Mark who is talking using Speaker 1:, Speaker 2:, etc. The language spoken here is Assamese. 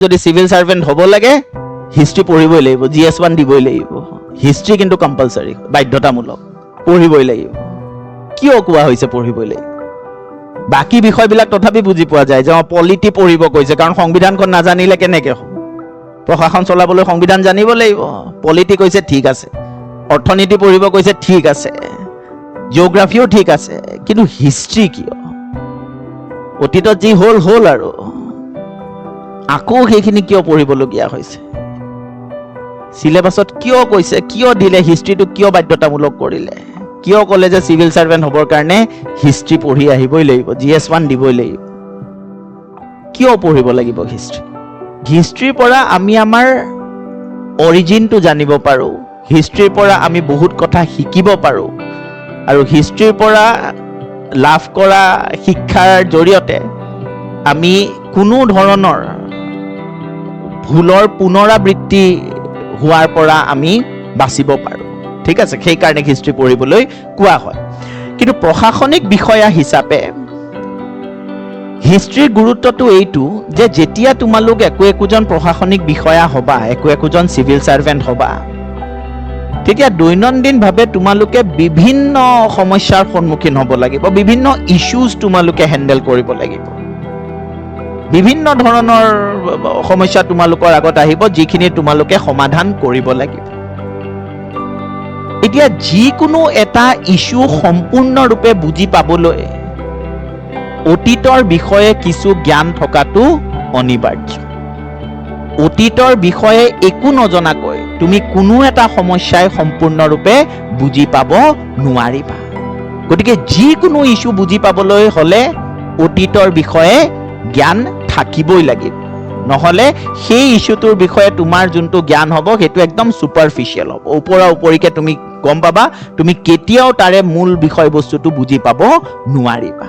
Speaker 1: যদি সিভিল সার্ভেন্ট হ'ব লাগে হিষ্ট্রি পঢ়িবই লাগিব, GS1 দিবই লাগিব। হিষ্ট্রি কিন্তু কম্পালসারি, বাধ্যতামূলক, পঢ়িবই লাগিব। কিয় কোৱা হৈছে পঢ়িবই লাগিব? বাকী বিষয়বিলাক তথাপি বুজি পোৱা যায় যে পলিটি পঢ়িব কৈছে, কাৰণ সংবিধানখন নাজানিলে কেনেকৈ হ'ব? প্ৰশাসন চলাবলৈ সংবিধান জানিব লাগিব। পলিটি কৈছে ঠিক আছে, অৰ্থনীতি পঢ়িব কৈছে ঠিক আছে, জিঅ'গ্ৰাফিও ঠিক আছে, কিন্তু হিষ্ট্ৰি কিয়? অতীতত যি হ'ল হ'ল আৰু আকৌ সেইখিনি কিয় পঢ়িবলগীয়া হৈছে? সিলেবাছত কিয় কৈছে, কিয় দিলে হিষ্ট্ৰিটো, কিয় বাধ্যতামূলক কৰিলে? কিয় ক'লে যে চিভিল সাৰ্ভেন্ট হ'বৰ কাৰণে হিষ্ট্ৰি পঢ়ি আহিবই লাগিব, GS1 দিবই লাগিব? কিয় পঢ়িব লাগিব হিষ্ট্ৰি? হিষ্ট্ৰিৰ পৰা আমি আমাৰ অৰিজিনটো জানিব পাৰোঁ, হিষ্ট্ৰিৰ পৰা আমি বহুত কথা শিকিব পাৰোঁ, আৰু হিষ্ট্ৰিৰ পৰা লাভ কৰা শিক্ষাৰ জৰিয়তে আমি কোনো ধৰণৰ ভুলৰ পুনৰাবৃত্তি হোৱাৰ পৰা আমি বাচিব পাৰোঁ। ঠিক আছে, সেইকাৰণে হিষ্ট্ৰি পঢ়িবলৈ কোৱা হয়। কিন্তু প্ৰশাসনিক বিষয়া হিচাপে হিষ্ট্ৰিৰ গুৰুত্বটো এইটো যে যেতিয়া তোমালোক একোজন প্ৰশাসনিক বিষয়া হ'বা, একোজন চিভিল সাৰ্ভেন্ট হ'বা, তেতিয়া দৈনন্দিনভাৱে তোমালোকে বিভিন্ন সমস্যাৰ সন্মুখীন হ'ব লাগিব, বিভিন্ন ইস্যুজ তোমালোকে হেণ্ডেল কৰিব লাগিব। বিভিন্ন ধৰণৰ সমস্যা তোমালোকৰ আগত আহিব, যিখিনি তোমালোকে সমাধান কৰিব লাগিব। এতিয়া যিকোনো এটা ইস্যু সম্পূৰ্ণৰূপে বুজি পাবলৈ অতীতৰ বিষয়ে কিছু জ্ঞান থকাটো অনিবাৰ্য। অতীতৰ বিষয়ে একো নজনাকৈ তুমি কোনো এটা সমস্যাই সম্পূৰ্ণৰূপে বুজি পাব নোৱাৰিবা। গতিকে যিকোনো ইস্যু বুজি পাবলৈ হ'লে অতীতৰ বিষয়ে জ্ঞান থাকিবই লাগিব, নহ'লে সেই ইস্যুটোৰ বিষয়ে তোমাৰ যোনটো জ্ঞান হ'ব সেইটো একদম ছুপাৰফিচিয়েল হ'ব, ওপৰা ওপৰিকে তুমি গম পাবা, তুমি কেতিয়াও তাৰে মূল বিষয়বস্তুটো বুজি পাব নোৱাৰিবা।